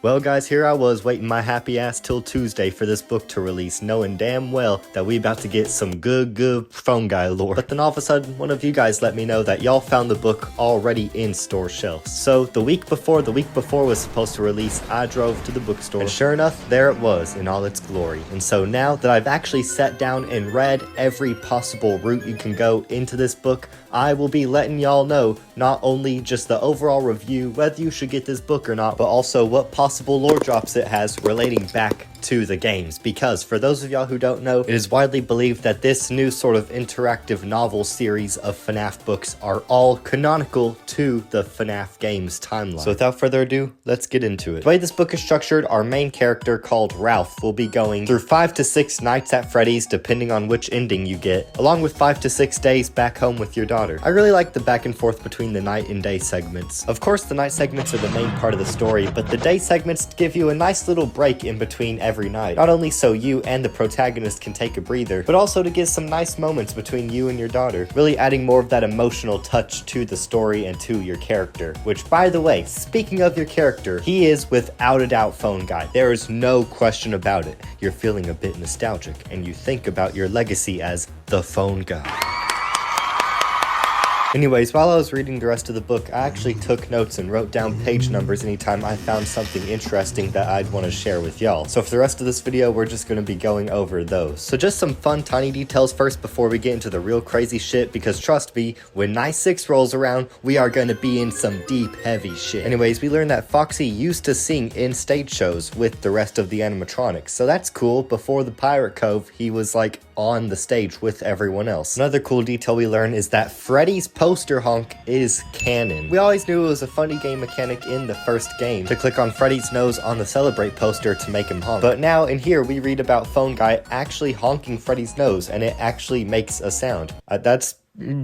Well guys, here I was waiting my happy ass till Tuesday for this book to release, knowing damn well that we about to get some good phone guy lore. But then all of a sudden, one of you guys let me know that y'all found the book already in store shelves. So the week before was supposed to release, I drove to the bookstore, and sure enough, there it was in all its glory. And so now that I've actually sat down and read every possible route you can go into this book, I will be letting y'all know not only just the overall review, whether you should get this book or not, but also what possible lore drops it has relating back to the games. Because for those of y'all who don't know, it is widely believed that this new sort of interactive novel series of FNAF books are all canonical to the FNAF games timeline. So without further ado, let's get into it. The way this book is structured, our main character called Ralph will be going through 5 to 6 nights at Freddy's depending on which ending you get, along with 5 to 6 days back home with your daughter. I really like the back and forth between the night and day segments. Of course, the night segments are the main part of the story, but the day segments give you a nice little break in between every night. Not only so you and the protagonist can take a breather, but also to get some nice moments between you and your daughter, really adding more of that emotional touch to the story and to your character. Which, by the way, speaking of your character, he is without a doubt Phone Guy. There is no question about it. You're feeling a bit nostalgic, and you think about your legacy as the Phone Guy. Anyways, while I was reading the rest of the book, I actually took notes and wrote down page numbers anytime I found something interesting that I'd want to share with y'all. So for the rest of this video, we're just going to be going over those. So just some fun tiny details first before we get into the real crazy shit, because trust me, when Night 6 rolls around, we are going to be in some deep, heavy shit. Anyways, we learned that Foxy used to sing in stage shows with the rest of the animatronics, so that's cool. Before the Pirate Cove, he was like on the stage with everyone else. Another cool detail we learn is that Freddy's poster honk is canon. We always knew it was a funny game mechanic in the first game to click on Freddy's nose on the Celebrate poster to make him honk. But now in here we read about Phone Guy actually honking Freddy's nose, and it actually makes a sound. That's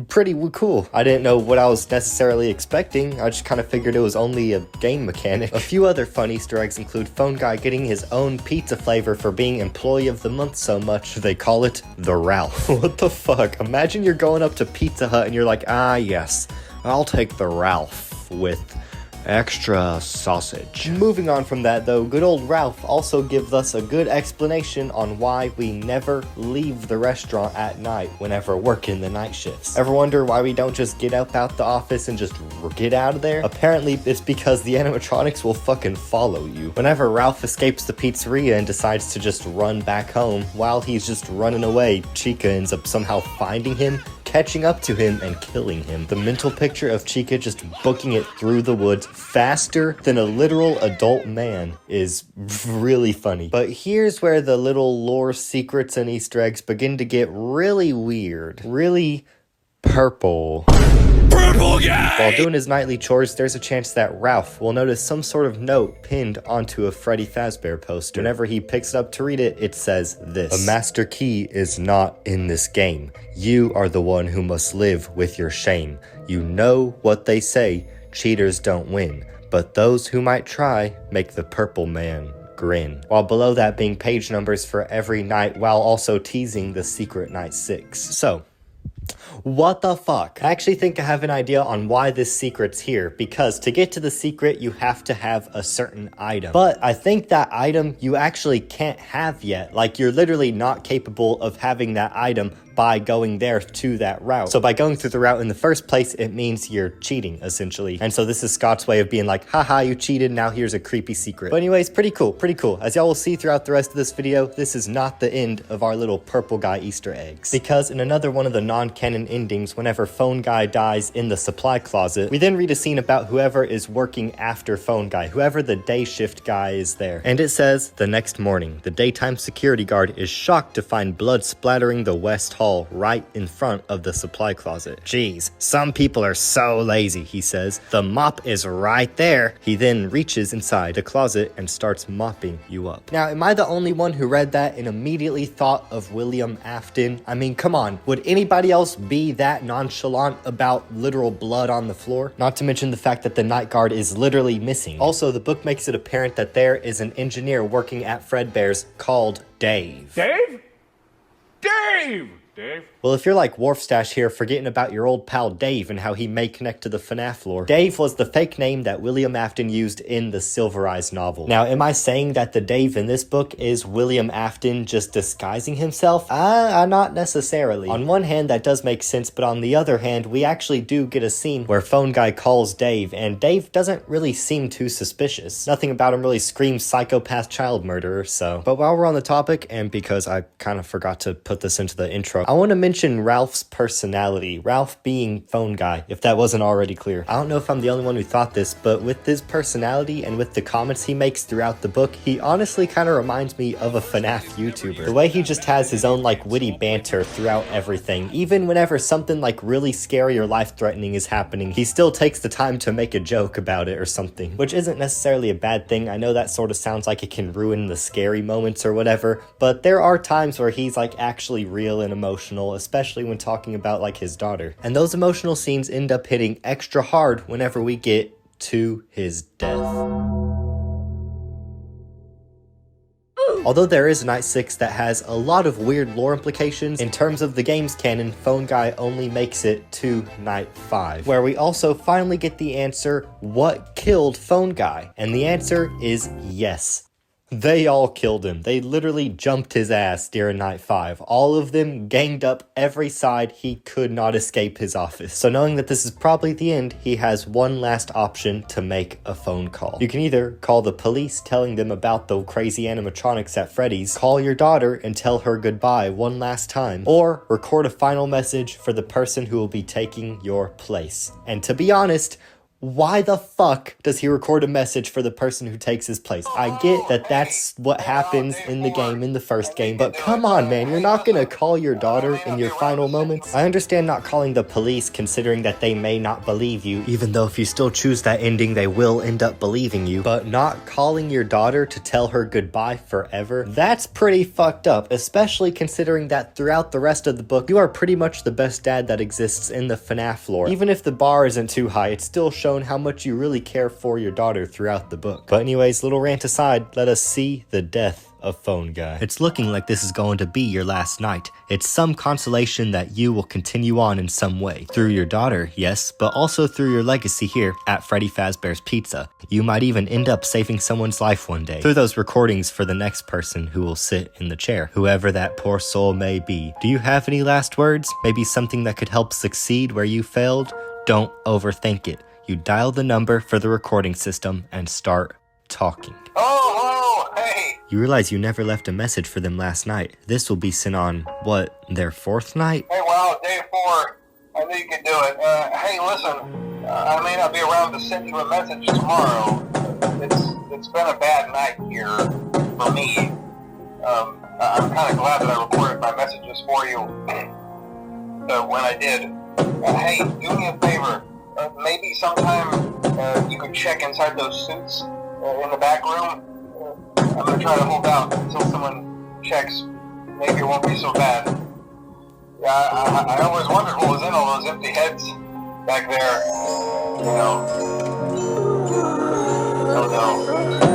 pretty cool. I didn't know what I was necessarily expecting. I just kind of figured it was only a game mechanic. A few other fun Easter eggs include Phone Guy getting his own pizza flavor for being Employee of the Month so much, they call it the Ralph. What the fuck? Imagine you're going up to Pizza Hut and you're like, ah yes, I'll take the Ralph with extra sausage. Moving on from that though, good old Ralph also gives us a good explanation on why we never leave the restaurant at night whenever working the night shifts. Ever wonder why we don't just get up out the office and just get out of there? Apparently it's because the animatronics will fucking follow you. Whenever Ralph escapes the pizzeria and decides to just run back home, while he's just running away, Chica ends up somehow finding him, catching up to him, and killing him. The mental picture of Chica just booking it through the woods faster than a literal adult man is really funny. But here's where the little lore secrets and Easter eggs begin to get really weird. Really purple. Purple guy! While doing his nightly chores, there's a chance that Ralph will notice some sort of note pinned onto a Freddy Fazbear poster. Whenever he picks it up to read it, it says this: "A master key is not in this game. You are the one who must live with your shame. You know what they say, cheaters don't win, but those who might try make the purple man grin." While below that being page numbers for every night, while also teasing the secret Night 6. So, what the fuck? I actually think I have an idea on why this secret's here, because to get to the secret, you have to have a certain item. But I think that item you actually can't have yet. Like, you're literally not capable of having that item by going there to that route. So by going through the route in the first place, it means you're cheating, essentially. And so this is Scott's way of being like, haha, you cheated, now here's a creepy secret. But anyways, pretty cool, pretty cool. As y'all will see throughout the rest of this video, this is not the end of our little purple guy Easter eggs. Because in another one of the non-canon endings, whenever Phone Guy dies in the supply closet, we then read a scene about whoever is working after Phone Guy, whoever the day shift guy is there. And it says, the next morning, the daytime security guard is shocked to find blood splattering the west hall right in front of the supply closet. Jeez, some people are so lazy, he says. The mop is right there. He then reaches inside the closet and starts mopping you up. Now, am I the only one who read that and immediately thought of William Afton? I mean, come on, would anybody else be that nonchalant about literal blood on the floor? Not to mention the fact that the night guard is literally missing. Also, the book makes it apparent that there is an engineer working at Fredbear's called Dave. Dave? Dave! Dave? Well, if you're like Wharfstash here, forgetting about your old pal Dave and how he may connect to the FNAF lore, Dave was the fake name that William Afton used in the Silver Eyes novel. Now, am I saying that the Dave in this book is William Afton just disguising himself? Not necessarily. On one hand, that does make sense, but on the other hand, we actually do get a scene where Phone Guy calls Dave, and Dave doesn't really seem too suspicious. Nothing about him really screams psychopath child murderer, so. But while we're on the topic, and because I kind of forgot to put this into the intro, I want to mention Ralph's personality. Ralph being Phone Guy, if that wasn't already clear. I don't know if I'm the only one who thought this, but with his personality and with the comments he makes throughout the book, he honestly kind of reminds me of a FNAF YouTuber. The way he just has his own like witty banter throughout everything. Even whenever something like really scary or life-threatening is happening, he still takes the time to make a joke about it or something, which isn't necessarily a bad thing. I know that sort of sounds like it can ruin the scary moments or whatever, but there are times where he's like actually real and emotional, especially when talking about like his daughter. And those emotional scenes end up hitting extra hard whenever we get to his death. Although there is Night 6 that has a lot of weird lore implications, in terms of the game's canon, Phone Guy only makes it to Night 5, where we also finally get the answer, what killed Phone Guy? And the answer is yes. They all killed him. They literally jumped his ass during Night 5. All of them ganged up every side. He could not escape his office. So knowing that this is probably the end, he has one last option to make a phone call. You can either call the police telling them about the crazy animatronics at Freddy's, call your daughter and tell her goodbye one last time, or record a final message for the person who will be taking your place. And to be honest, why the fuck does he record a message for the person who takes his place? I get that that's what happens in the game, in the first game, but come on, man, you're not gonna call your daughter in your final moments? I understand not calling the police considering that they may not believe you, even though if you still choose that ending, they will end up believing you, but not calling your daughter to tell her goodbye forever? That's pretty fucked up, especially considering that throughout the rest of the book, you are pretty much the best dad that exists in the FNAF lore. Even if the bar isn't too high, it's still shown how much you really care for your daughter throughout the book. But anyways, little rant aside, let us see the death of Phone Guy. It's looking like this is going to be your last night. It's some consolation that you will continue on in some way. Through your daughter, yes, but also through your legacy here at Freddy Fazbear's Pizza. You might even end up saving someone's life one day. Through those recordings for the next person who will sit in the chair, whoever that poor soul may be. Do you have any last words? Maybe something that could help succeed where you failed? Don't overthink it. You dial the number for the recording system and start talking. Oh, hey! You realize you never left a message for them last night. This will be sent on, what, their 4th night? Hey, wow, day 4. I knew you could do it. Hey, listen, I may not be around to send you a message tomorrow. It's been a bad night here for me. I'm kind of glad that I recorded my messages for you when I did. Hey, do me a favor. Maybe sometime you could check inside those suits in the back room. I'm going to try to hold out until someone checks. Maybe it won't be so bad. Yeah, I always wondered what was in all those empty heads back there. You know. Oh no.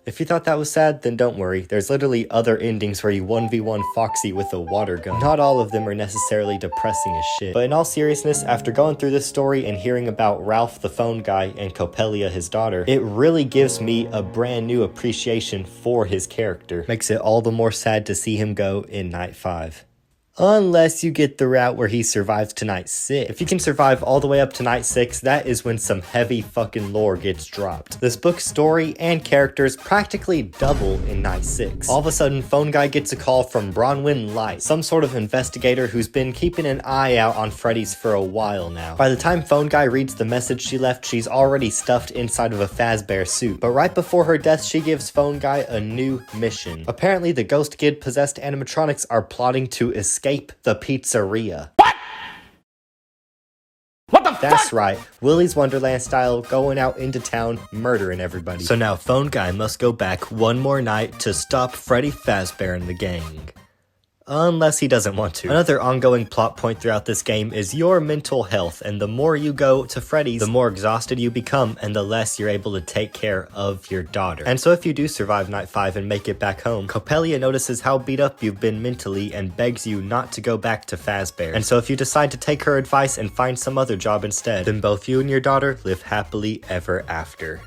If you thought that was sad, then don't worry. There's literally other endings where you 1v1 Foxy with a water gun. Not all of them are necessarily depressing as shit. But in all seriousness, after going through this story and hearing about Ralph the Phone Guy and Coppelia his daughter, it really gives me a brand new appreciation for his character. Makes it all the more sad to see him go in Night 5. Unless you get the route where he survives to Night 6. If you can survive all the way up to Night 6, that is when some heavy fucking lore gets dropped. This book's story and characters practically double in Night 6. All of a sudden, Phone Guy gets a call from Bronwen Light, some sort of investigator who's been keeping an eye out on Freddy's for a while now. By the time Phone Guy reads the message she left, she's already stuffed inside of a Fazbear suit. But right before her death, she gives Phone Guy a new mission. Apparently, the Ghost Kid possessed animatronics are plotting to escape the pizzeria. What the fuck? That's right, Willy's Wonderland style, going out into town, murdering everybody. So now Phone Guy must go back one more night to stop Freddy Fazbear and the gang. unless he doesn't want to. Another ongoing plot point throughout this game is your mental health, and the more you go to Freddy's, the more exhausted you become and the less you're able to take care of your daughter. And so if you do survive night 5 and make it back home, Coppelia notices how beat up you've been mentally and begs you not to go back to Fazbear. And so if you decide to take her advice and find some other job instead, then both you and your daughter live happily ever after.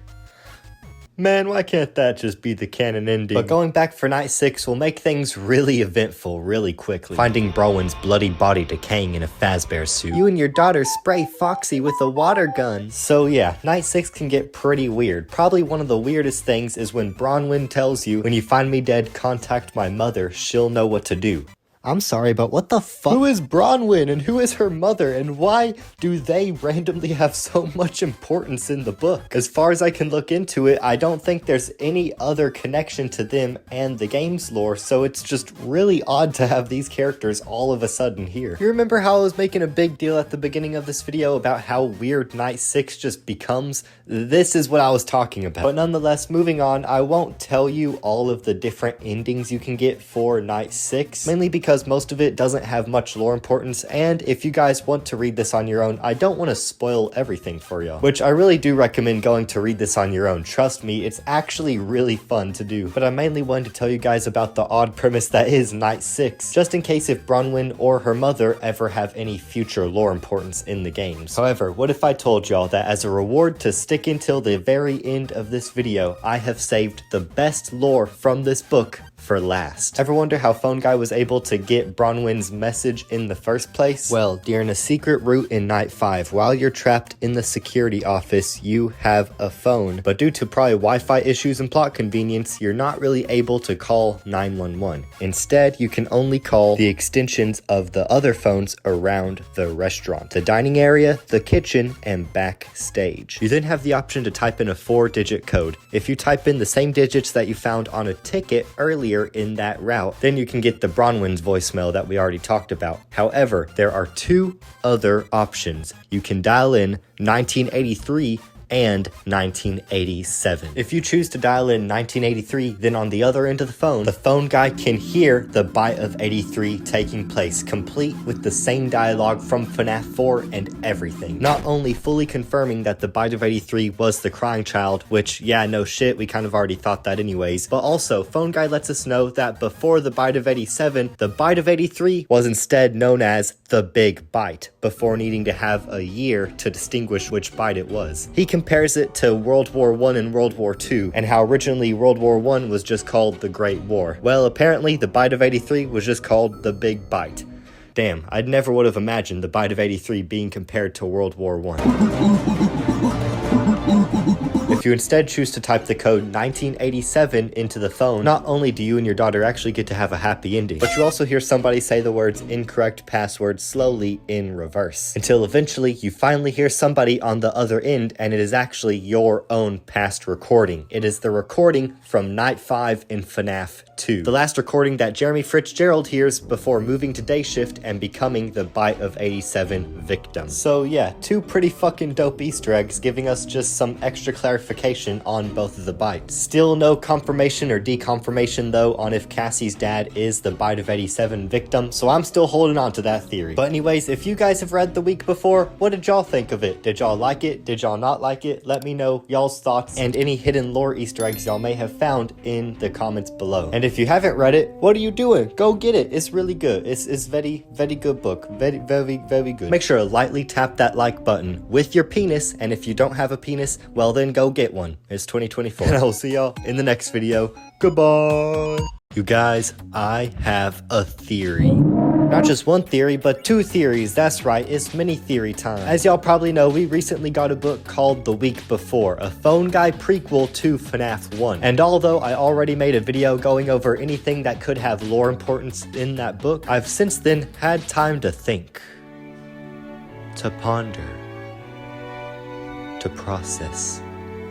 Man, why can't that just be the canon ending? But going back for night 6 will make things really eventful really quickly. Finding Bronwen's bloody body decaying in a Fazbear suit. You and your daughter spray Foxy with a water gun. So yeah, night 6 can get pretty weird. Probably one of the weirdest things is when Bronwen tells you, when you find me dead, contact my mother, she'll know what to do. I'm sorry, but what the fuck? Who is Bronwen and who is her mother, and why do they randomly have so much importance in the book? As far as I can look into it, I don't think there's any other connection to them and the game's lore, so it's just really odd to have these characters all of a sudden here. You remember how I was making a big deal at the beginning of this video about how weird night 6 just becomes? This is what I was talking about. But nonetheless, moving on, I won't tell you all of the different endings you can get for night 6, mainly because most of it doesn't have much lore importance, and if you guys want to read this on your own, I don't want to spoil everything for y'all, which I really do recommend going to read this on your own. Trust me, it's actually really fun to do. But I mainly wanted to tell you guys about the odd premise that is night 6, just in case if Bronwen or her mother ever have any future lore importance in the games. However, what if I told y'all that as a reward to stick until the very end of this video, I have saved the best lore from this book for last. Ever wonder how Phone Guy was able to get Bronwen's message in the first place? Well, during a secret route in night 5, while you're trapped in the security office, you have a phone, but due to probably Wi-Fi issues and plot convenience, you're not really able to call 911. Instead, you can only call the extensions of the other phones around the restaurant, the dining area, the kitchen, and backstage. You then have the option to type in a 4-digit code. If you type in the same digits that you found on a ticket earlier in that route, then you can get the Bronwen's voicemail that we already talked about. However, there are 2 other options. You can dial in 1983 and 1987. If you choose to dial in 1983, then on the other end of the phone guy can hear the bite of 83 taking place, complete with the same dialogue from FNAF 4 and everything. Not only fully confirming that the bite of 83 was the crying child, which, yeah, no shit, we kind of already thought that anyways, but also, phone guy lets us know that before the bite of 87, the bite of 83 was instead known as the Big Bite, before needing to have a year to distinguish which bite it was. He compares it to World War I and World War II, and how originally World War I was just called the Great War. Well, apparently the bite of 83 was just called the Big Bite. Damn, I never would have imagined the bite of 83 being compared to World War I. If you instead choose to type the code 1987 into the phone, not only do you and your daughter actually get to have a happy ending, but you also hear somebody say the words incorrect password slowly in reverse, until eventually you finally hear somebody on the other end, and it is actually your own past recording. It is the recording from night 5 in FNAF 2. The last recording that Jeremy Fitzgerald hears before moving to day shift and becoming the bite of 87 victim. So yeah, 2 pretty fucking dope Easter eggs giving us just some extra clarification on both of the bites. Still no confirmation or deconfirmation though on if Cassie's dad is the bite of 87 victim, so I'm still holding on to that theory. But anyways, if you guys have read the week before, what did y'all think of it? Did y'all like it? Did y'all not like it? Let me know y'all's thoughts and any hidden lore Easter eggs y'all may have found in the comments below. And if you haven't read it, what are you doing? Go get it. It's really good. It's very, very good book. Very, very, very good. Make sure to lightly tap that like button with your penis, and if you don't have a penis, well then go get one. It's 2024. And I will see y'all in the next video. Goodbye. You guys, I have a theory. Not just one theory, but 2 theories. That's right, it's mini theory time. As y'all probably know, we recently got a book called The Week Before, a phone guy prequel to FNAF 1. And although I already made a video going over anything that could have lore importance in that book, I've since then had time to think, to ponder, to process.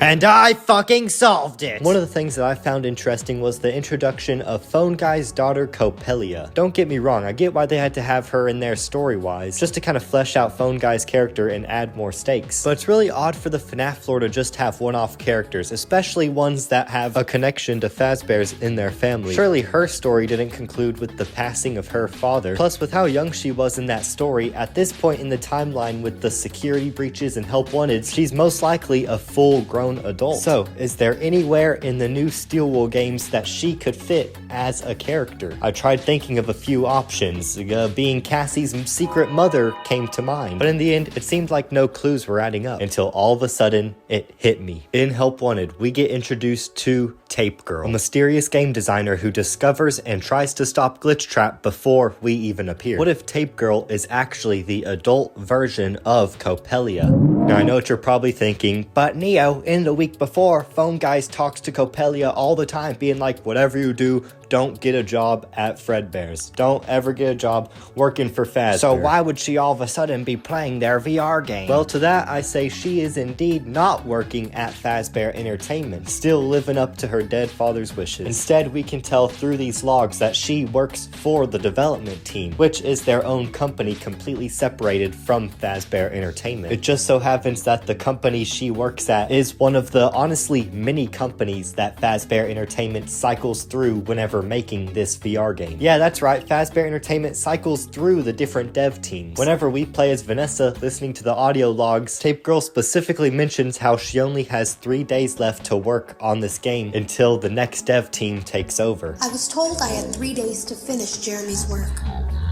And I fucking solved it! One of the things that I found interesting was the introduction of Phone Guy's daughter Coppelia. Don't get me wrong, I get why they had to have her in there story-wise, just to kind of flesh out Phone Guy's character and add more stakes. But it's really odd for the FNAF lore to just have one-off characters, especially ones that have a connection to Fazbear's in their family. Surely her story didn't conclude with the passing of her father. Plus, with how young she was in that story, at this point in the timeline with the security breaches and help wanted, she's most likely a full-grown adult. So, is there anywhere in the new Steel Wool games that she could fit as a character? I tried thinking of a few options. Being Cassie's secret mother came to mind. But in the end, it seemed like no clues were adding up until all of a sudden, it hit me. In Help Wanted, we get introduced to Tape Girl, a mysterious game designer who discovers and tries to stop Glitch Trap before we even appear. What if Tape Girl is actually the adult version of Coppelia? Now, I know what you're probably thinking, but Neo, in the week before, Phone Guys talks to Coppelia all the time, being like, whatever you do, don't get a job at Fredbear's. Don't ever get a job working for Fazbear. So why would she all of a sudden be playing their VR game? Well, to that I say she is indeed not working at Fazbear Entertainment, still living up to her dead father's wishes. Instead, we can tell through these logs that she works for the development team, which is their own company completely separated from Fazbear Entertainment. It just so happens that the company she works at is one of the honestly many companies that Fazbear Entertainment cycles through whenever making this VR game. Yeah, that's right, Fazbear Entertainment cycles through the different dev teams. Whenever we play as Vanessa, listening to the audio logs, Tape Girl specifically mentions how she only has 3 days left to work on this game until the next dev team takes over. I was told I had 3 days to finish Jeremy's work,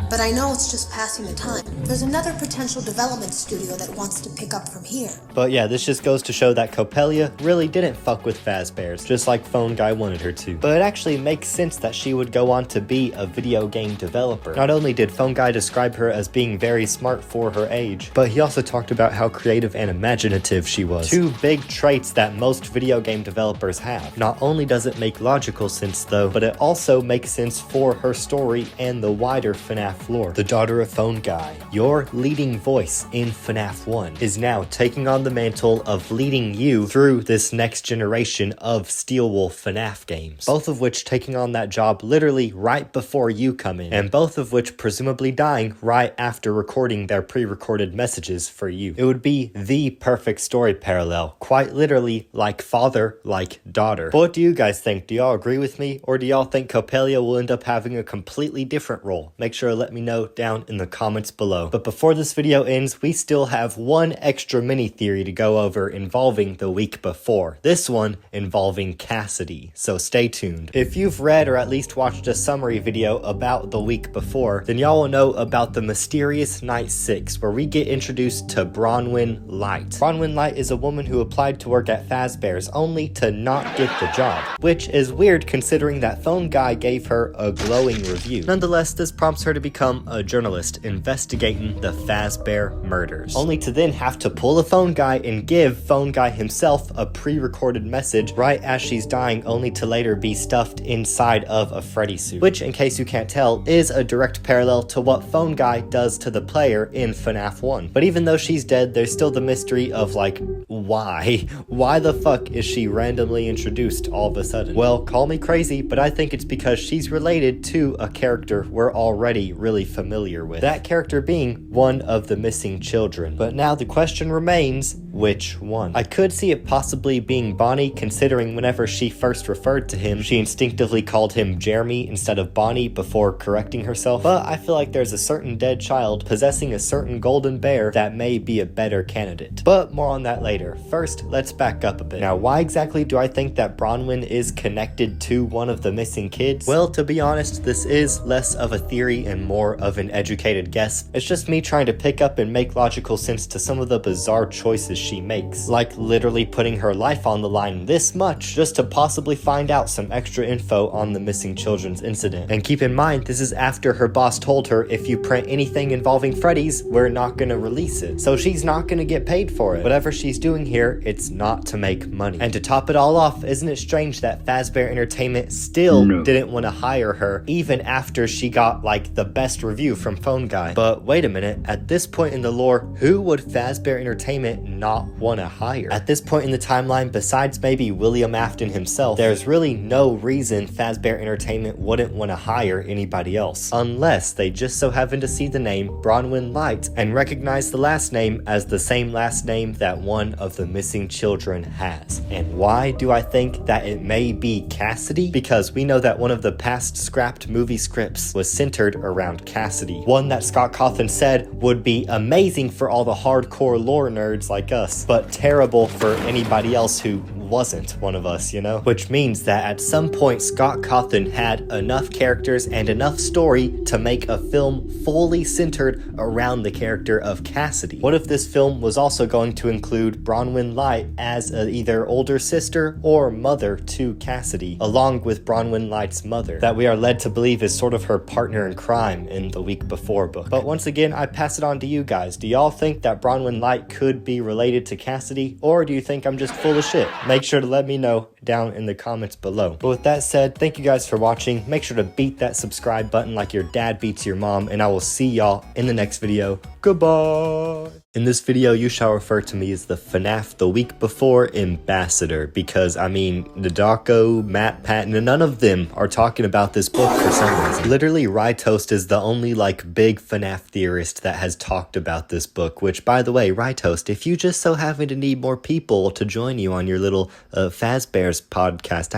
but I know it's just passing the time. There's another potential development studio that wants to pick up from here. But yeah, this just goes to show that Coppelia really didn't fuck with Fazbear's, just like Phone Guy wanted her to. But it actually makes sense that she would go on to be a video game developer. Not only did Phone Guy describe her as being very smart for her age, but he also talked about how creative and imaginative she was. Two big traits that most video game developers have. Not only does it make logical sense though, but it also makes sense for her story and the wider FNAF lore. The daughter of Phone Guy, your leading voice in FNAF 1, is now taking on the mantle of leading you through this next generation of Steel Wool FNAF games. Both of which taking on that job literally right before you come in, and both of which presumably dying right after recording their pre-recorded messages for you. It would be the perfect story parallel, quite literally like father, like daughter. But what do you guys think? Do y'all agree with me, or do y'all think Coppelia will end up having a completely different role? Make sure to let me know down in the comments below. But before this video ends, we still have one extra mini theory to go over involving the week before. This one involving Cassidy, so stay tuned. If you've read or at least watched a summary video about the week before, then y'all will know about the mysterious Night 6, where we get introduced to Bronwen Light. Bronwen Light is a woman who applied to work at Fazbear's only to not get the job, which is weird considering that Phone Guy gave her a glowing review. Nonetheless, this prompts her to become a journalist investigating the Fazbear murders, only to then have to pull a Phone Guy and give Phone Guy himself a pre-recorded message right as she's dying, only to later be stuffed inside of a Freddy suit, which, in case you can't tell, is a direct parallel to what Phone Guy does to the player in FNAF 1. But even though she's dead, there's still the mystery of like, why? Why the fuck is she randomly introduced all of a sudden? Well, call me crazy, but I think it's because she's related to a character we're already really familiar with. That character being one of the missing children. But now the question remains, which one? I could see it possibly being Bonnie, considering whenever she first referred to him, she instinctively called him Jeremy instead of Bonnie before correcting herself. But I feel like there's a certain dead child possessing a certain golden bear that may be a better candidate. But more on that later. First, let's back up a bit. Now, why exactly do I think that Bronwen is connected to one of the missing kids? Well, to be honest, this is less of a theory and more of an educated guess. It's just me trying to pick up and make logical sense to some of the bizarre choices she makes, like literally putting her life on the line this much just to possibly find out some extra info on the missing children's incident. And keep in mind, this is after her boss told her, if you print anything involving Freddy's, we're not gonna release it. So she's not gonna get paid for it. Whatever she's doing here, it's not to make money. And to top it all off, isn't it strange that Fazbear Entertainment still didn't want to hire her even after she got like the best review from Phone Guy? But wait a minute, at this point in the lore, who would Fazbear Entertainment not not want to hire. At this point in the timeline, besides maybe William Afton himself, there's really no reason Fazbear Entertainment wouldn't want to hire anybody else, unless they just so happen to see the name Bronwen Light and recognize the last name as the same last name that one of the missing children has. And why do I think that it may be Cassidy? Because we know that one of the past scrapped movie scripts was centered around Cassidy, one that Scott Cawthon said would be amazing for all the hardcore lore nerds like us, but terrible for anybody else who wasn't one of us, you know? Which means that at some point Scott Cawthon had enough characters and enough story to make a film fully centered around the character of Cassidy. What if this film was also going to include Bronwen Light as either older sister or mother to Cassidy, along with Bronwen Light's mother, that we are led to believe is sort of her partner in crime in the Week Before book. But once again, I pass it on to you guys. Do y'all think that Bronwen Light could be related to Cassidy, or do you think I'm just full of shit? Make sure to let me know down in the comments below. But with that said, thank you guys for watching. Make sure to beat that subscribe button like your dad beats your mom, and I will see y'all in the next video. Goodbye! In this video, you shall refer to me as the FNAF The Week Before ambassador, because, I mean, Nadako, Matt Patton, and none of them are talking about this book for some reason. Literally, Rytoast is the only, big FNAF theorist that has talked about this book, which, by the way, Rytoast, if you just so happen to need more people to join you on your little Fazbear's podcast,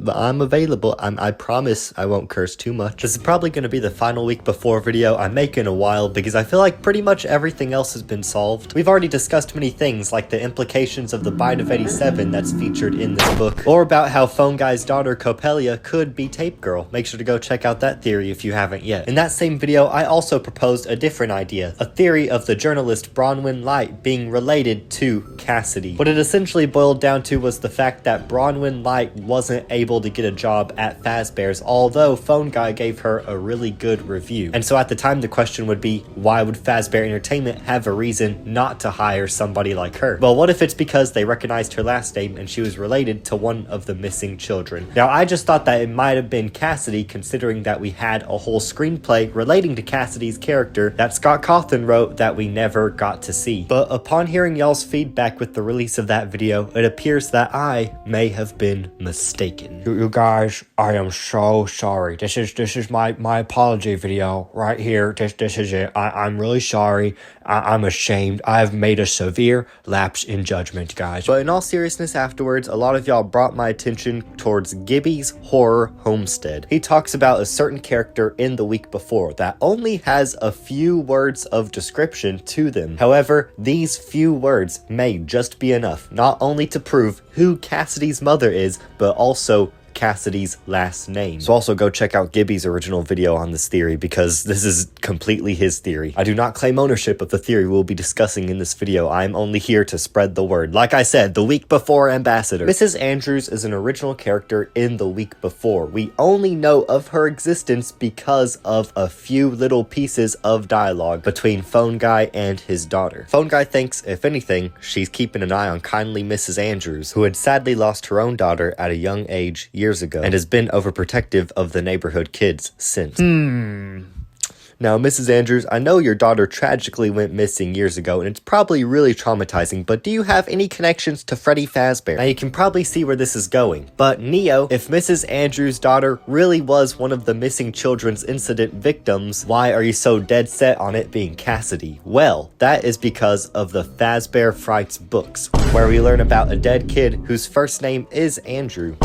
I'm available. I promise I won't curse too much. This is probably going to be the final Week Before video I make in a while, because I feel like pretty much everything else has been solved. We've already discussed many things, like the implications of the Bite of 87 that's featured in this book, or about how Phone Guy's daughter Copelia could be Tape Girl. Make sure to go check out that theory if you haven't yet. In that same video, I also proposed a different idea, a theory of the journalist Bronwen Light being related to Cassidy. What it essentially boiled down to was the fact that Bronwen Light wasn't able to get a job at Fazbear's, although Phone Guy gave her a really good review. And so at the time, the question would be, why would Fazbear Entertainment have a reason not to hire somebody like her? Well, what if it's because they recognized her last name and she was related to one of the missing children? Now, I just thought that it might have been Cassidy, considering that we had a whole screenplay relating to Cassidy's character that Scott Cawthon wrote that we never got to see. But upon hearing y'all's feedback with the release of that video, it appears that I may have been mistaken. You guys, I am so sorry. This is my apology video right here. This is it. I'm really sorry. I'm ashamed. I've made a severe lapse in judgment, guys. But in all seriousness, afterwards, a lot of y'all brought my attention towards Gibby's Horror Homestead. He talks about a certain character in the Week Before that only has a few words of description to them. However, these few words may just be enough, not only to prove who Cassidy's mother is, but also Cassidy's last name. So also go check out Gibby's original video on this theory, because this is completely his theory. I do not claim ownership of the theory we'll be discussing in this video. I am only here to spread the word. Like I said, the Week Before ambassador. Mrs. Andrews is an original character in the Week Before. We only know of her existence because of a few little pieces of dialogue between Phone Guy and his daughter. Phone Guy thinks, if anything, she's keeping an eye on kindly Mrs. Andrews, who had sadly lost her own daughter at a young age years ago and has been overprotective of the neighborhood kids since. Now, Mrs. Andrews, I know your daughter tragically went missing years ago, and it's probably really traumatizing, but do you have any connections to Freddy Fazbear? Now, you can probably see where this is going, but Neo, if Mrs. Andrews' daughter really was one of the missing children's incident victims, why are you so dead set on it being Cassidy? Well, that is because of the Fazbear Frights books, where we learn about a dead kid whose first name is Andrew.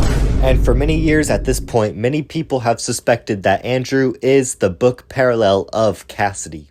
And for many years at this point, many people have suspected that Andrew is the book parallel of Cassidy.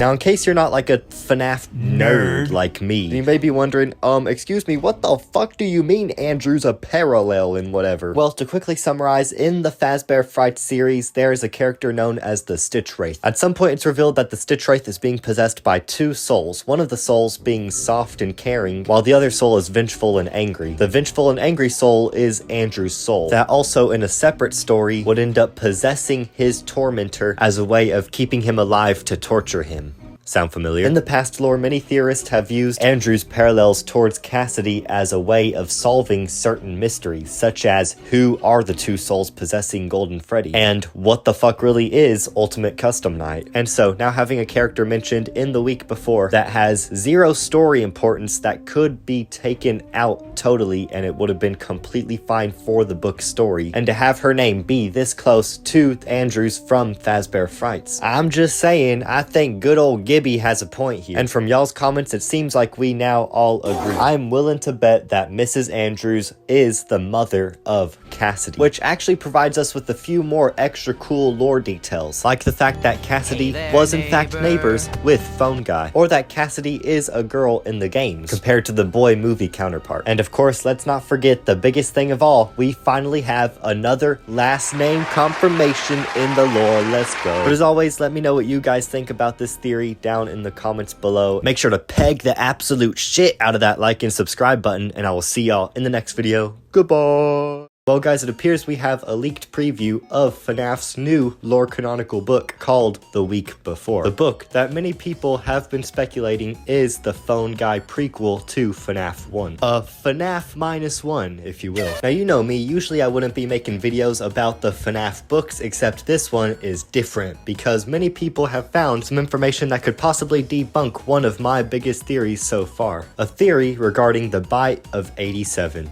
Now, in case you're not like a FNAF nerd like me, you may be wondering, excuse me, what the fuck do you mean Andrew's a parallel and whatever? Well, to quickly summarize, in the Fazbear Fright series, there is a character known as the Stitch Wraith. At some point, it's revealed that the Stitch Wraith is being possessed by two souls, one of the souls being soft and caring, while the other soul is vengeful and angry. The vengeful and angry soul is Andrew's soul, that also in a separate story would end up possessing his tormentor as a way of keeping him alive to torture him. Sound familiar? In the past lore, many theorists have used Andrew's parallels towards Cassidy as a way of solving certain mysteries, such as who are the two souls possessing Golden Freddy, and what the fuck really is Ultimate Custom Night. And so, now having a character mentioned in the week before that has zero story importance that could be taken out totally and it would have been completely fine for the book story, and to have her name be this close to Andrew's from Fazbear Frights. I'm just saying, I think good old Gibby has a point here. And from y'all's comments, it seems like we now all agree. I'm willing to bet that Mrs. Andrews is the mother of Cassidy, which actually provides us with a few more extra cool lore details, like the fact that Cassidy was in fact neighbors with Phone Guy, or that Cassidy is a girl in the games, compared to the boy movie counterpart. And of course, let's not forget the biggest thing of all, we finally have another last name confirmation in the lore. Let's go. But as always, let me know what you guys think about this theory down in the comments below. Make sure to peg the absolute shit out of that like and subscribe button, and I will see y'all in the next video. Goodbye. Well guys, it appears we have a leaked preview of FNAF's new lore canonical book called The Week Before. The book that many people have been speculating is the Phone Guy prequel to FNAF 1. A FNAF -1, if you will. Now you know me, usually I wouldn't be making videos about the FNAF books, except this one is different because many people have found some information that could possibly debunk one of my biggest theories so far. A theory regarding the bite of 87.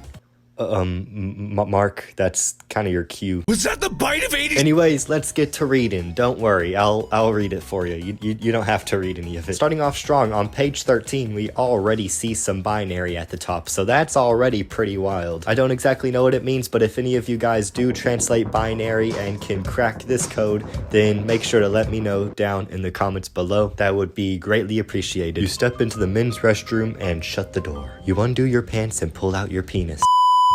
Mark, that's kind of your cue. Was that the bite of 80? Anyways, let's get to reading. Don't worry, I'll read it for you. You don't have to read any of it. Starting off strong, on page 13, we already see some binary at the top, so that's already pretty wild. I don't exactly know what it means, but if any of you guys do translate binary and can crack this code, then make sure to let me know down in the comments below. That would be greatly appreciated. You step into the men's restroom and shut the door. You undo your pants and pull out your penis.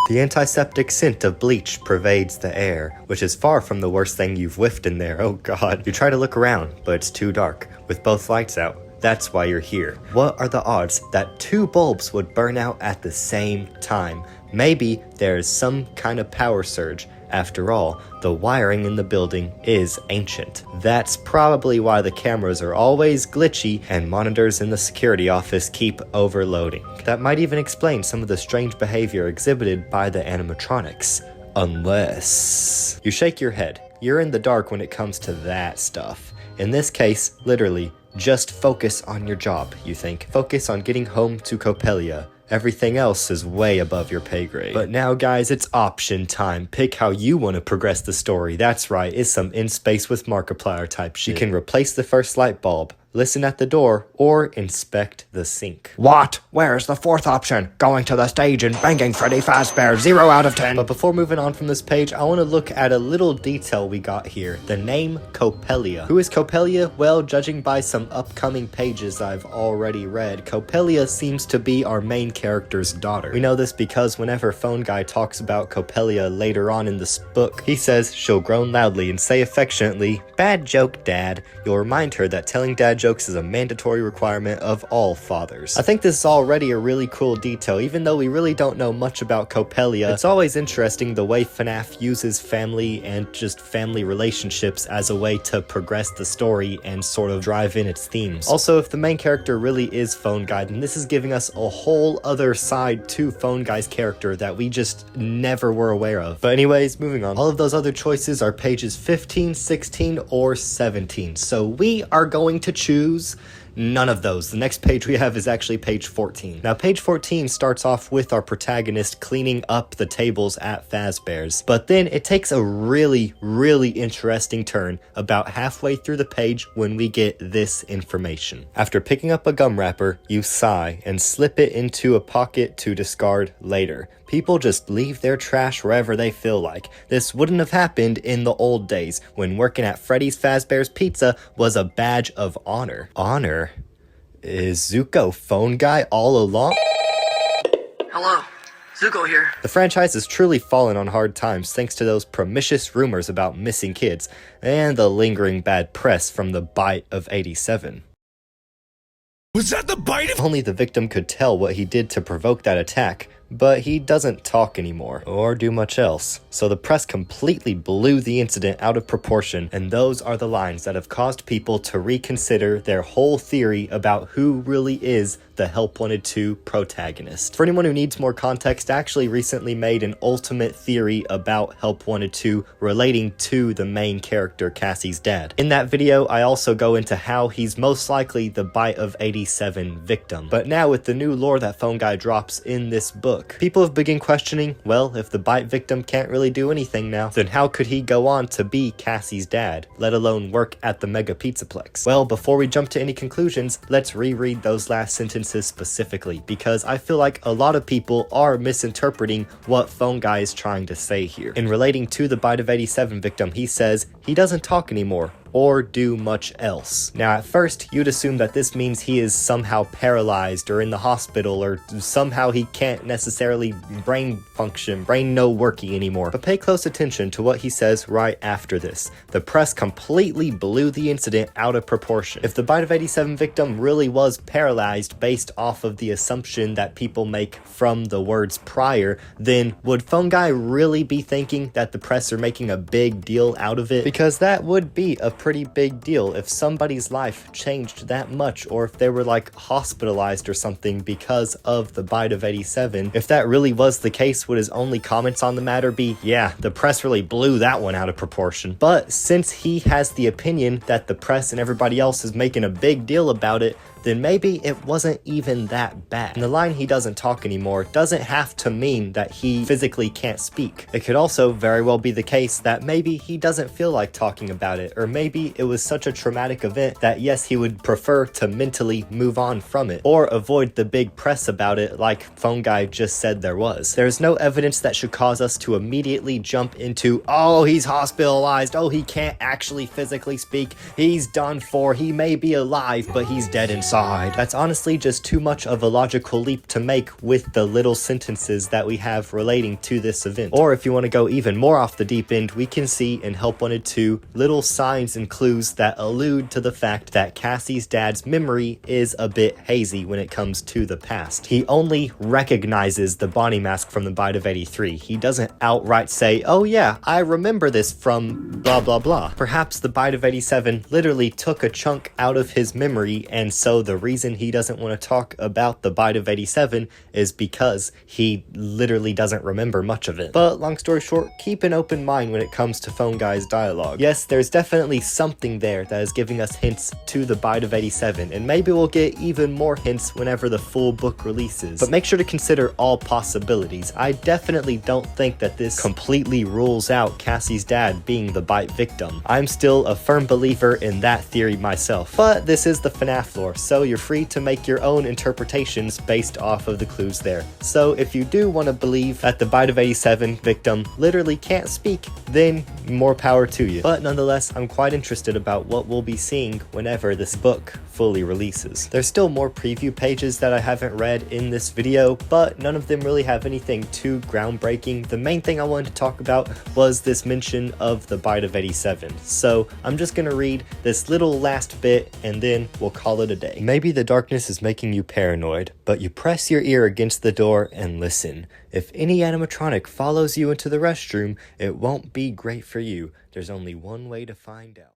The antiseptic scent of bleach pervades the air, which is far from the worst thing you've whiffed in there, oh god. You try to look around, but it's too dark, with both lights out. That's why you're here. What are the odds that two bulbs would burn out at the same time? Maybe there's some kind of power surge. After all, the wiring in the building is ancient. That's probably why the cameras are always glitchy and monitors in the security office keep overloading. That might even explain some of the strange behavior exhibited by the animatronics. Unless... You shake your head. You're in the dark when it comes to that stuff. In this case, literally, just focus on your job, you think. Focus on getting home to Coppelia. Everything else is way above your pay grade. But now guys, it's option time. Pick how you want to progress the story. That's right, it's some In Space with Markiplier type shit. You can replace the first light bulb, listen at the door, or inspect the sink. What? Where's the fourth option? Going to the stage and banging Freddy Fazbear, 0 out of 10. But before moving on from this page, I want to look at a little detail we got here. The name Coppelia. Who is Coppelia? Well, judging by some upcoming pages I've already read, Coppelia seems to be our main character's daughter. We know this because whenever Phone Guy talks about Coppelia later on in this book, he says she'll groan loudly and say affectionately, "Bad joke, Dad." You'll remind her that telling dad jokes is a mandatory requirement of all fathers. I think this is already a really cool detail. Even though we really don't know much about Coppelia, it's always interesting the way FNAF uses family and just family relationships as a way to progress the story and sort of drive in its themes. Also, if the main character really is Phone Guy, then this is giving us a whole other side to Phone Guy's character that we just never were aware of. But anyways, moving on. All of those other choices are pages 15, 16, or 17. So we are going to choose none of those. The next page we have is actually page 14. Now, page 14 starts off with our protagonist cleaning up the tables at Fazbear's, but then it takes a really, really interesting turn about halfway through the page when we get this information. After picking up a gum wrapper, you sigh and slip it into a pocket to discard later. People just leave their trash wherever they feel like. This wouldn't have happened in the old days, when working at Freddy's Fazbear's Pizza was a badge of honor. Honor? Is Zuko Phone Guy all along? Hello, Zuko here. The franchise has truly fallen on hard times thanks to those pernicious rumors about missing kids, and the lingering bad press from the bite of 87. Was that the bite of... Only the victim could tell what he did to provoke that attack, but he doesn't talk anymore, or do much else. So the press completely blew the incident out of proportion, and those are the lines that have caused people to reconsider their whole theory about who really is the Help Wanted 2 protagonist. For anyone who needs more context, I actually recently made an ultimate theory about Help Wanted 2 relating to the main character, Cassie's dad. In that video, I also go into how he's most likely the Bite of 87 victim. But now with the new lore that Phone Guy drops in this book, people have begun questioning, well, if the Bite victim can't really do anything now, then how could he go on to be Cassie's dad, let alone work at the Mega Pizzaplex? Well, before we jump to any conclusions, let's reread those last sentences specifically, because I feel like a lot of people are misinterpreting what Phone Guy is trying to say here. In relating to the Bite of 87 victim, he says he doesn't talk anymore or do much else. Now at first, you'd assume that this means he is somehow paralyzed or in the hospital, or somehow he can't necessarily brain no working anymore. But pay close attention to what he says right after this. The press completely blew the incident out of proportion. If the Bite of 87 victim really was paralyzed based off of the assumption that people make from the words prior, then would Phone Guy really be thinking that the press are making a big deal out of it? Because that would be a pretty big deal if somebody's life changed that much, or if they were like hospitalized or something because of the Bite of 87. If that really was the case, would his only comments on the matter be, yeah, the press really blew that one out of proportion? But since he has the opinion that the press and everybody else is making a big deal about it, then maybe it wasn't even that bad. And the line "he doesn't talk anymore" doesn't have to mean that he physically can't speak. It could also very well be the case that maybe he doesn't feel like talking about it, or maybe it was such a traumatic event that yes, he would prefer to mentally move on from it, or avoid the big press about it like Phone Guy just said there was. There's no evidence that should cause us to immediately jump into, oh, he's hospitalized, oh, he can't actually physically speak, he's done for, he may be alive, but he's dead inside. That's honestly just too much of a logical leap to make with the little sentences that we have relating to this event. Or if you want to go even more off the deep end, we can see in Help Wanted 2 little signs and clues that allude to the fact that Cassie's dad's memory is a bit hazy when it comes to the past. He only recognizes the Bonnie mask from the Bite of 83. He doesn't outright say, oh yeah, I remember this from blah blah blah. Perhaps the Bite of 87 literally took a chunk out of his memory, and so the reason he doesn't want to talk about the Bite of 87 is because he literally doesn't remember much of it. But long story short, keep an open mind when it comes to Phone Guy's dialogue. Yes, there's definitely something there that is giving us hints to the Bite of 87, and maybe we'll get even more hints whenever the full book releases. But make sure to consider all possibilities. I definitely don't think that this completely rules out Cassie's dad being the Bite victim. I'm still a firm believer in that theory myself. But this is the FNAF lore, so you're free to make your own interpretations based off of the clues there. So if you do want to believe that the Bite of 87 victim literally can't speak, then more power to you. But nonetheless, I'm quite interested about what we'll be seeing whenever this book fully releases. There's still more preview pages that I haven't read in this video, but none of them really have anything too groundbreaking. The main thing I wanted to talk about was this mention of the Bite of 87. So I'm just gonna read this little last bit and then we'll call it a day. Maybe the darkness is making you paranoid, but you press your ear against the door and listen. If any animatronic follows you into the restroom, it won't be great for you. There's only one way to find out.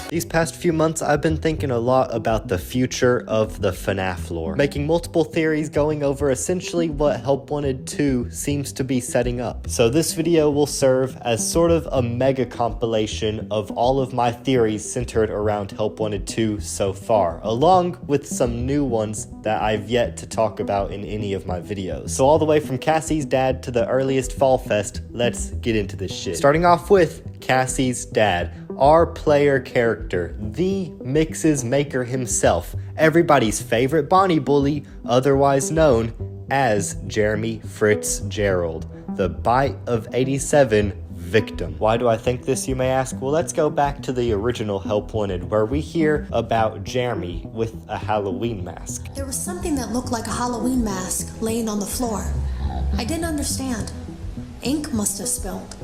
These past few months, I've been thinking a lot about the future of the FNAF lore, making multiple theories going over essentially what Help Wanted 2 seems to be setting up. So this video will serve as sort of a mega compilation of all of my theories centered around Help Wanted 2 so far, along with some new ones that I've yet to talk about in any of my videos. So all the way from Cassie's dad to the earliest Fall Fest, let's get into this shit. Starting off with Cassie's dad, our player character, the mixes maker himself, everybody's favorite Bonnie bully, otherwise known as Jeremy Fitzgerald, the Bite of 87 victim. Why do I think this, you may ask? Well, let's go back to the original Help Wanted, where we hear about Jeremy with a Halloween mask. There was something that looked like a Halloween mask laying on the floor. I didn't understand. Ink must have spilled.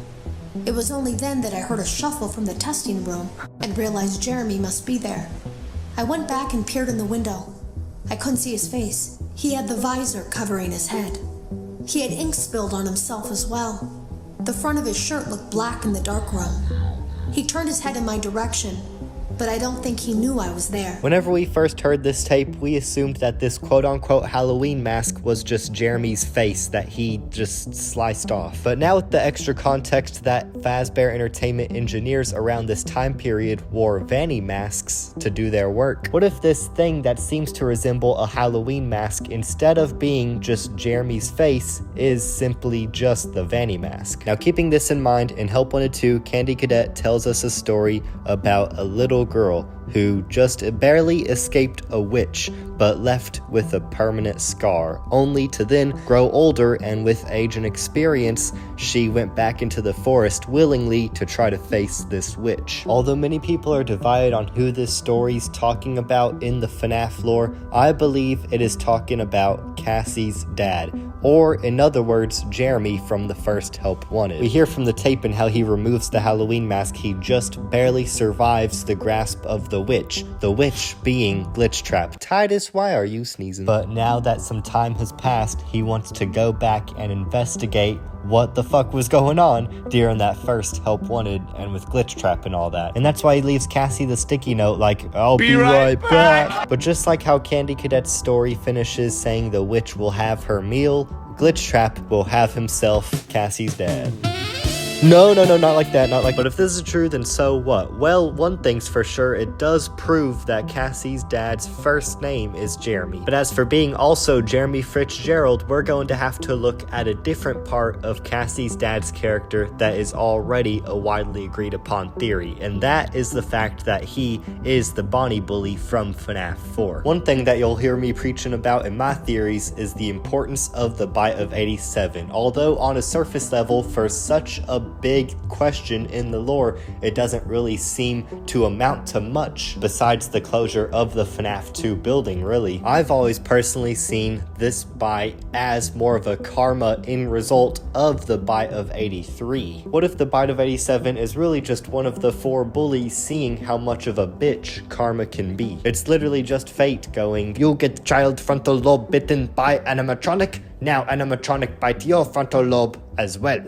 It was only then that I heard a shuffle from the testing room and realized Jeremy must be there. I went back and peered in the window. I couldn't see his face. He had the visor covering his head. He had ink spilled on himself as well. The front of his shirt looked black in the dark room. He turned his head in my direction, but I don't think he knew I was there. Whenever we first heard this tape, we assumed that this quote-unquote Halloween mask was just Jeremy's face that he just sliced off. But now with the extra context that Fazbear Entertainment engineers around this time period wore Vanny masks to do their work, what if this thing that seems to resemble a Halloween mask, instead of being just Jeremy's face, is simply just the Vanny mask? Now, keeping this in mind, in Help Wanted 2, Candy Cadet tells us a story about a little girl who just barely escaped a witch, but left with a permanent scar, only to then grow older, and with age and experience, she went back into the forest willingly to try to face this witch. Although many people are divided on who this story's talking about in the FNAF lore, I believe it is talking about Cassie's dad, or in other words, Jeremy from the first Help Wanted. We hear from the tape and how he removes the Halloween mask, he just barely survives the grasp of the witch being Glitchtrap. Titus, why are you sneezing? But now that some time has passed, he wants to go back and investigate what the fuck was going on during that first Help Wanted and with Glitchtrap and all that. And that's why he leaves Cassie the sticky note like, I'll be right back. But just like how Candy Cadet's story finishes saying the witch will have her meal, Glitchtrap will have himself Cassie's dad. No, not like that, not like. But if this is true, then so what? Well, one thing's for sure, it does prove that Cassie's dad's first name is Jeremy. But as for being also Jeremy Fitzgerald, we're going to have to look at a different part of Cassie's dad's character that is already a widely agreed upon theory, and that is the fact that he is the Bonnie bully from FNAF 4. One thing that you'll hear me preaching about in my theories is the importance of the Bite of 87. Although on a surface level, for such a big question in the lore, it doesn't really seem to amount to much besides the closure of the FNAF 2 building, really. I've always personally seen this bite as more of a karma in result of the Bite of 83. What if the Bite of 87 is really just one of the 4 bullies seeing how much of a bitch karma can be? It's literally just fate going, you'll get child frontal lobe bitten by animatronic, now animatronic bite your frontal lobe as well.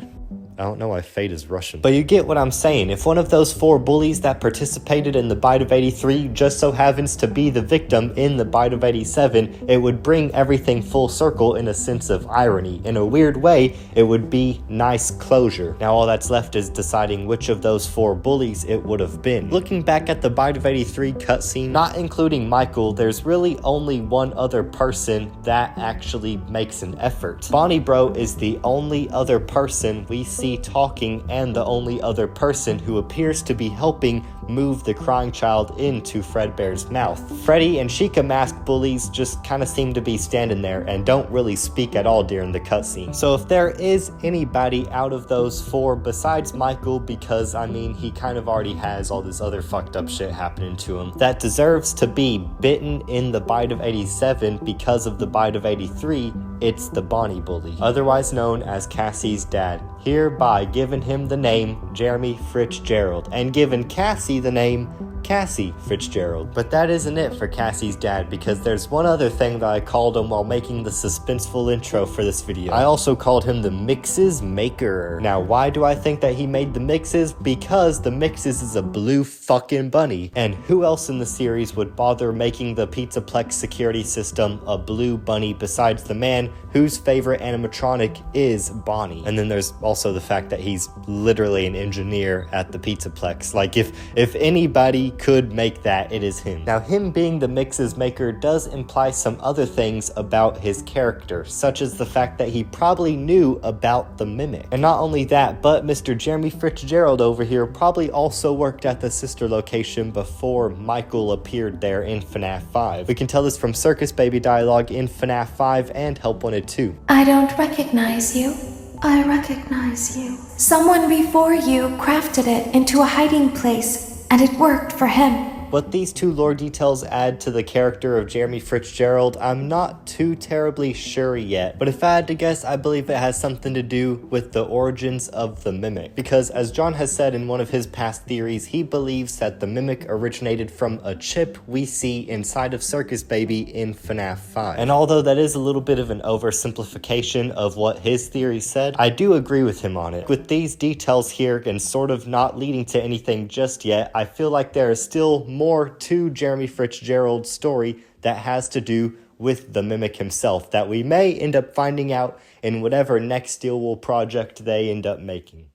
I don't know why fate is Russian. But you get what I'm saying. If one of those 4 bullies that participated in the Bite of 83 just so happens to be the victim in the Bite of 87, it would bring everything full circle in a sense of irony. In a weird way, it would be nice closure. Now all that's left is deciding which of those 4 bullies it would have been. Looking back at the Bite of 83 cutscene, not including Michael, there's really only one other person that actually makes an effort. Bonnie Bro is the only other person we see talking and the only other person who appears to be helping move the crying child into Fredbear's mouth. Freddy and Chica mask bullies just kind of seem to be standing there and don't really speak at all during the cutscene. So if there is anybody out of those 4 besides Michael, because I mean he kind of already has all this other fucked up shit happening to him, that deserves to be bitten in the Bite of 87 because of the Bite of 83, it's the Bonnie bully, otherwise known as Cassie's dad, hereby giving him the name Jeremy Fitzgerald and giving Cassie the name Cassie Fitzgerald. But that isn't it for Cassie's dad, because there's one other thing that I called him while making the suspenseful intro for this video. I also called him the Mixes Maker. Now why do I think that he made the Mixes? Because the Mixes is a blue fucking bunny, and who else in the series would bother making the Pizzaplex security system a blue bunny besides the man whose favorite animatronic is Bonnie? And then there's also the fact that he's literally an engineer at the Pizzaplex. Like if anybody could make that, it is him. Now him being the Mixes Maker does imply some other things about his character, such as the fact that he probably knew about the Mimic. And not only that, but Mr. Jeremy Fitzgerald over here probably also worked at the sister location before Michael appeared there in FNAF 5. We can tell this from Circus Baby dialogue in FNAF 5 and Help Wanted 2. I don't recognize you. I recognize you. Someone before you crafted it into a hiding place, and it worked for him. What these two lore details add to the character of Jeremy Fitzgerald, I'm not too terribly sure yet, but if I had to guess, I believe it has something to do with the origins of the Mimic. Because as John has said in one of his past theories, he believes that the Mimic originated from a chip we see inside of Circus Baby in FNAF 5. And although that is a little bit of an oversimplification of what his theory said, I do agree with him on it. With these details here and sort of not leading to anything just yet, I feel like there is still more to Jeremy Fitzgerald's story that has to do with the Mimic himself that we may end up finding out in whatever next Steel project they end up making.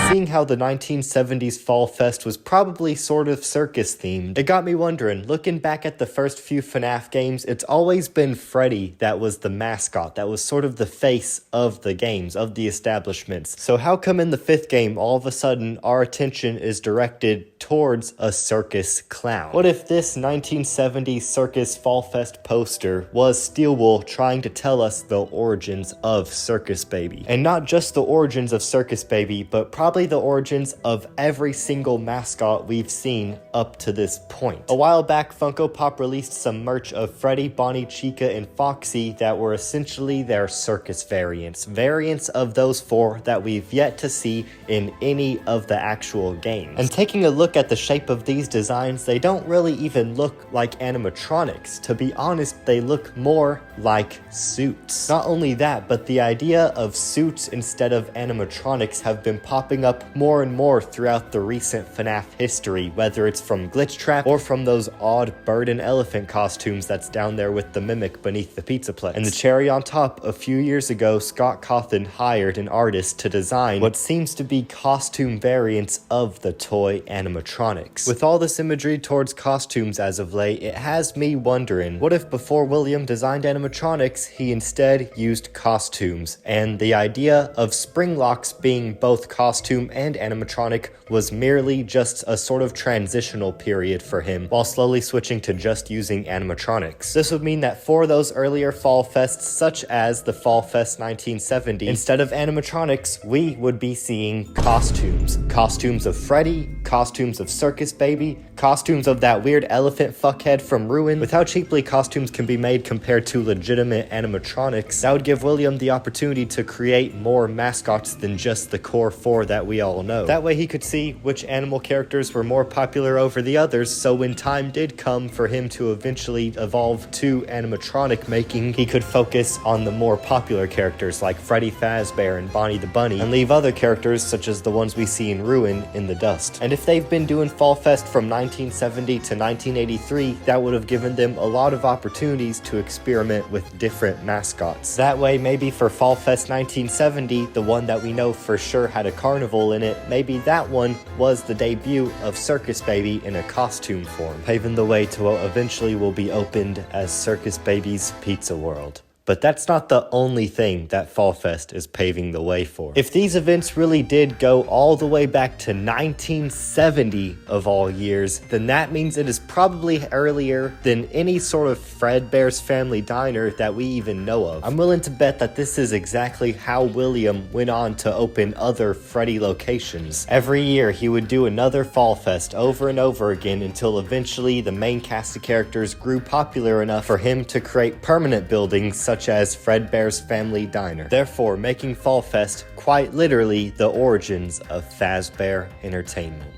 Seeing how the 1970s Fall Fest was probably sort of circus themed, it got me wondering, looking back at the first few FNAF games, it's always been Freddy that was the mascot, that was sort of the face of the games, of the establishments. So how come in the 5th game, all of a sudden, our attention is directed towards a circus clown? What if this 1970s Circus Fall Fest poster was Steelwool trying to tell us the origins of Circus Baby? And not just the origins of Circus Baby, but probably the origins of every single mascot we've seen up to this point. A while back, Funko Pop released some merch of Freddy, Bonnie, Chica, and Foxy that were essentially their circus variants. Variants of those 4 that we've yet to see in any of the actual games. And taking a look at the shape of these designs, they don't really even look like animatronics. To be honest, they look more like suits. Not only that, but the idea of suits instead of animatronics have been popping up more and more throughout the recent FNAF history, whether it's from Glitch Trap or from those odd bird and elephant costumes that's down there with the Mimic beneath the pizza plate. And the cherry on top, a few years ago, Scott Cawthon hired an artist to design what seems to be costume variants of the toy animatronics. With all this imagery towards costumes as of late, it has me wondering, what if before William designed animatronics, he instead used costumes, and the idea of Springlocks being both costume and animatronic was merely just a sort of transitional period for him, while slowly switching to just using animatronics. This would mean that for those earlier Fall Fests, such as the Fall Fest 1970, instead of animatronics, we would be seeing costumes. Costumes of Freddy, costumes of Circus Baby, costumes of that weird elephant fuckhead from Ruin. With how cheaply costumes can be made compared to legitimate animatronics, that would give William the opportunity to create more mascots than just the core 4 that we all know. That way he could see which animal characters were more popular over the others, so when time did come for him to eventually evolve to animatronic making, he could focus on the more popular characters like Freddy Fazbear and Bonnie the Bunny, and leave other characters such as the ones we see in Ruin in the dust. And if they've been doing Fall Fest from 1970 to 1983, that would have given them a lot of opportunities to experiment with different mascots. That way, maybe for Fall Fest 1970, the one that we know for sure had a carnival in it, maybe that one was the debut of Circus Baby in a costume form, paving the way to what eventually will be opened as Circus Baby's Pizza World. But that's not the only thing that Fall Fest is paving the way for. If these events really did go all the way back to 1970 of all years, then that means it is probably earlier than any sort of Fredbear's Family Diner that we even know of. I'm willing to bet that this is exactly how William went on to open other Freddy locations. Every year he would do another Fall Fest over and over again until eventually the main cast of characters grew popular enough for him to create permanent buildings such as Fredbear's Family Diner, therefore making Fall Fest quite literally the origins of Fazbear Entertainment.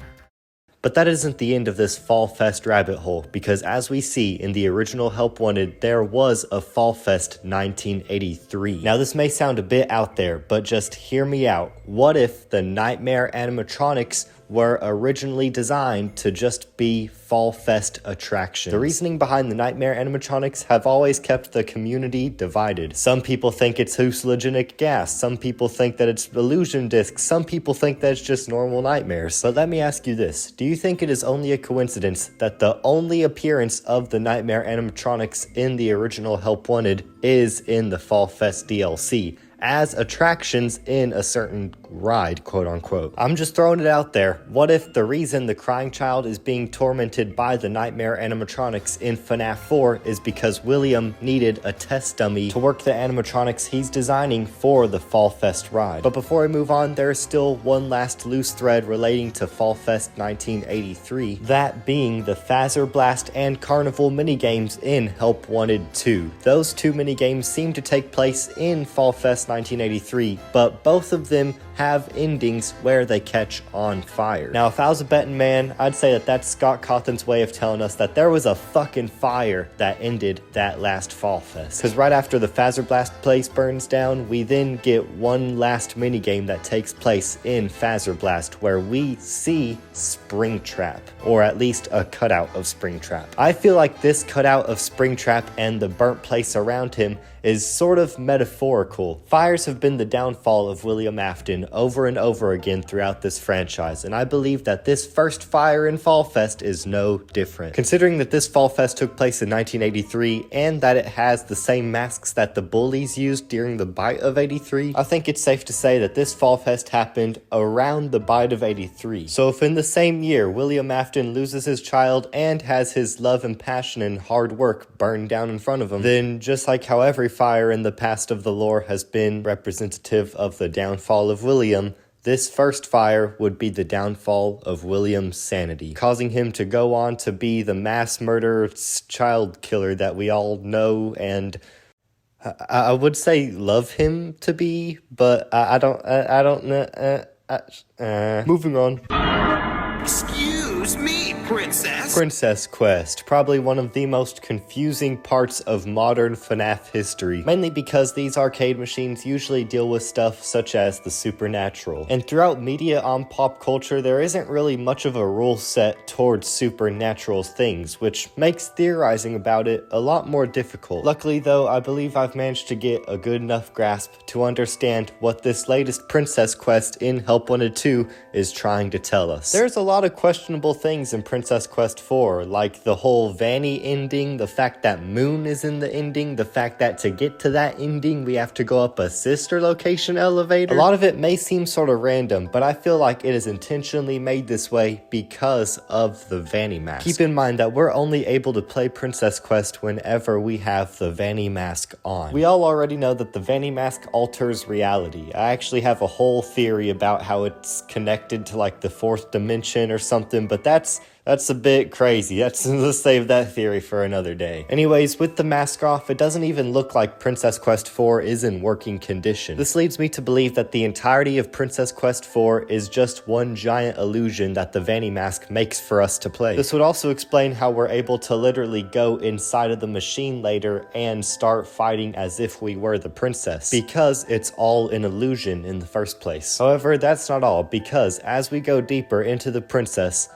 But that isn't the end of this Fall Fest rabbit hole, because as we see in the original Help Wanted, there was a Fall Fest 1983. Now this may sound a bit out there, but just hear me out. What if the Nightmare animatronics were originally designed to just be Fall Fest attractions? The reasoning behind the Nightmare animatronics have always kept the community divided. Some people think it's hallucinogenic gas, some people think that it's illusion discs, some people think that it's just normal nightmares. But let me ask you this, do you think it is only a coincidence that the only appearance of the Nightmare animatronics in the original Help Wanted is in the Fall Fest DLC, as attractions in a certain ride, quote unquote. I'm just throwing it out there. What if the reason the crying child is being tormented by the nightmare animatronics in FNAF 4 is because William needed a test dummy to work the animatronics he's designing for the Fall Fest ride? But before I move on, there is still one last loose thread relating to Fall Fest 1983, that being the Phaser Blast and Carnival minigames in Help Wanted 2. Those two minigames seem to take place in Fall Fest 1983, but both of them have endings where they catch on fire. Now, if I was a betting man, I'd say that that's Scott Cawthon's way of telling us that there was a fucking fire that ended that last Fall Fest. Because right after the Phaser Blast place burns down, we then get one last minigame that takes place in Phaser Blast, where we see Springtrap, or at least a cutout of Springtrap. I feel like this cutout of Springtrap and the burnt place around him is sort of metaphorical. Fires have been the downfall of William Afton over and over again throughout this franchise, and I believe that this first fire in Fall Fest is no different. Considering that this Fall Fest took place in 1983 and that it has the same masks that the bullies used during the Bite of 83, I think it's safe to say that this Fall Fest happened around the Bite of 83. So if in the same year William Afton loses his child and has his love and passion and hard work burned down in front of him, then just like how every fire in the past of the lore has been representative of the downfall of William, this first fire would be the downfall of William's sanity, causing him to go on to be the mass murderer child killer that we all know and I would say love him to be, but I don't know. Moving on. Excuse me, Princess. Princess Quest, probably one of the most confusing parts of modern FNAF history, mainly because these arcade machines usually deal with stuff such as the supernatural. And throughout media on pop culture, there isn't really much of a rule set towards supernatural things, which makes theorizing about it a lot more difficult. Luckily though, I believe I've managed to get a good enough grasp to understand what this latest Princess Quest in Help Wanted 2 is trying to tell us. There's a lot of questionable things in Princess Quest 4, like the whole Vanny ending, the fact that Moon is in the ending, the fact that to get to that ending we have to go up a sister location elevator. A lot of it may seem sort of random, but I feel like it is intentionally made this way because of the Vanny mask. Keep in mind that we're only able to play Princess Quest whenever we have the Vanny mask on. We all already know that the Vanny mask alters reality. I actually have a whole theory about how it's connected to like the fourth dimension or something, but that's a bit crazy. Let's save that theory for another day. Anyways, with the mask off, it doesn't even look like Princess Quest 4 is in working condition. This leads me to believe that the entirety of Princess Quest 4 is just one giant illusion that the Vanny mask makes for us to play. This would also explain how we're able to literally go inside of the machine later and start fighting as if we were the princess, because it's all an illusion in the first place. However, that's not all, because as we go deeper into the princess,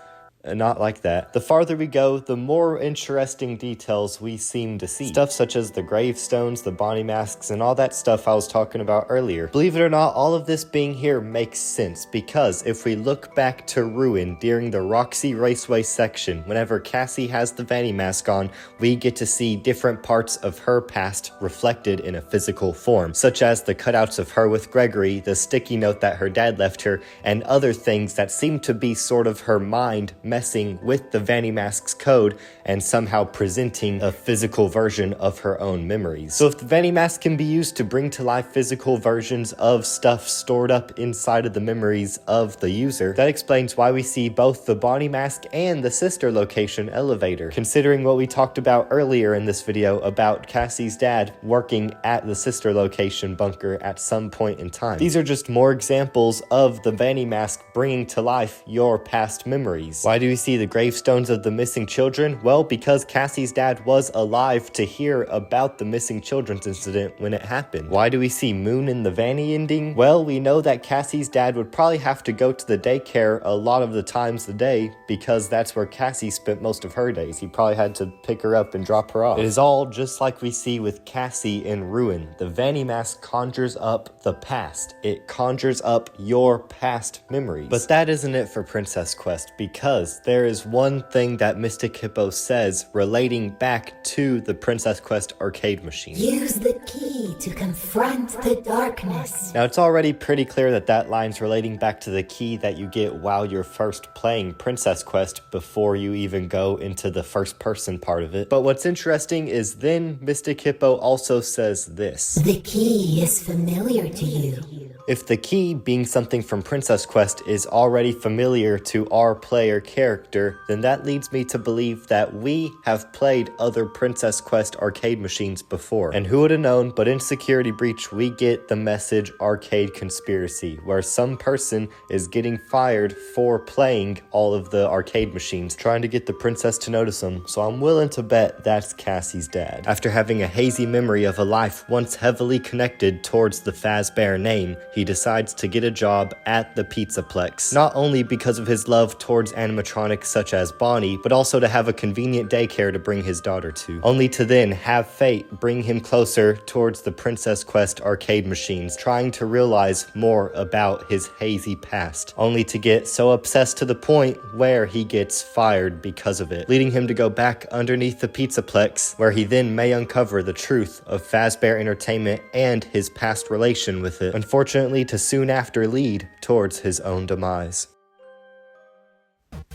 not like that. The farther we go, the more interesting details we seem to see. Stuff such as the gravestones, the Bonnie masks, and all that stuff I was talking about earlier. Believe it or not, all of this being here makes sense, because if we look back to Ruin during the Roxy Raceway section, whenever Cassie has the Vanny mask on, we get to see different parts of her past reflected in a physical form, such as the cutouts of her with Gregory, the sticky note that her dad left her, and other things that seem to be sort of her mind messing with the Vanny mask's code and somehow presenting a physical version of her own memories. So if the Vanny mask can be used to bring to life physical versions of stuff stored up inside of the memories of the user, that explains why we see both the Bonnie mask and the sister location elevator, considering what we talked about earlier in this video about Cassie's dad working at the sister location bunker at some point in time. These are just more examples of the Vanny mask bringing to life your past memories. Why do we see the gravestones of the missing children? Well, because Cassie's dad was alive to hear about the missing children's incident when it happened. Why do we see Moon in the Vanny ending? Well, we know that Cassie's dad would probably have to go to the daycare a lot of the times a day, because that's where Cassie spent most of her days. He probably had to pick her up and drop her off. It is all just like we see with Cassie in Ruin. The Vanny mask conjures up the past. It conjures up your past memories. But that isn't it for Princess Quest, because there is one thing that Mystic Hippo says relating back to the Princess Quest arcade machine. Use the key. key to confront the darkness. Now, it's already pretty clear that that line's relating back to the key that you get while you're first playing Princess Quest before you even go into the first person part of it. But what's interesting is then Mystic Hippo also says this. The key is familiar to you. If the key, being something from Princess Quest, is already familiar to our player character, then that leads me to believe that we have played other Princess Quest arcade machines before. And who would have known, but in Security Breach we get the message Arcade Conspiracy, where some person is getting fired for playing all of the arcade machines, trying to get the princess to notice them, so I'm willing to bet that's Cassie's dad. After having a hazy memory of a life once heavily connected towards the Fazbear name, he decides to get a job at the Pizzaplex, not only because of his love towards animatronics such as Bonnie, but also to have a convenient daycare to bring his daughter to, only to then have fate bring him closer towards the Princess Quest arcade machines, trying to realize more about his hazy past, only to get so obsessed to the point where he gets fired because of it, leading him to go back underneath the Pizzaplex, where he then may uncover the truth of Fazbear Entertainment and his past relation with it, unfortunately to soon after lead towards his own demise.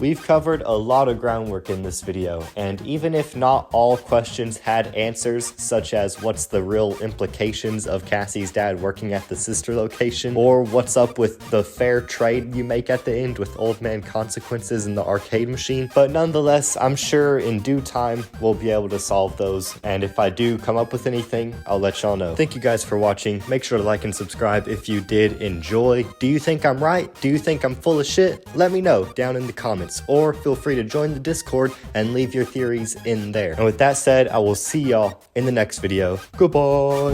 We've covered a lot of groundwork in this video, and even if not all questions had answers, such as what's the real implications of Cassie's dad working at the sister location, or what's up with the fair trade you make at the end with Old Man Consequences in the arcade machine, but nonetheless, I'm sure in due time we'll be able to solve those, and if I do come up with anything, I'll let y'all know. Thank you guys for watching. Make sure to like and subscribe if you did enjoy. Do you think I'm right? Do you think I'm full of shit? Let me know down in the comments. Or feel free to join the Discord and leave your theories in there. And with that said, I will see y'all in the next video. Goodbye!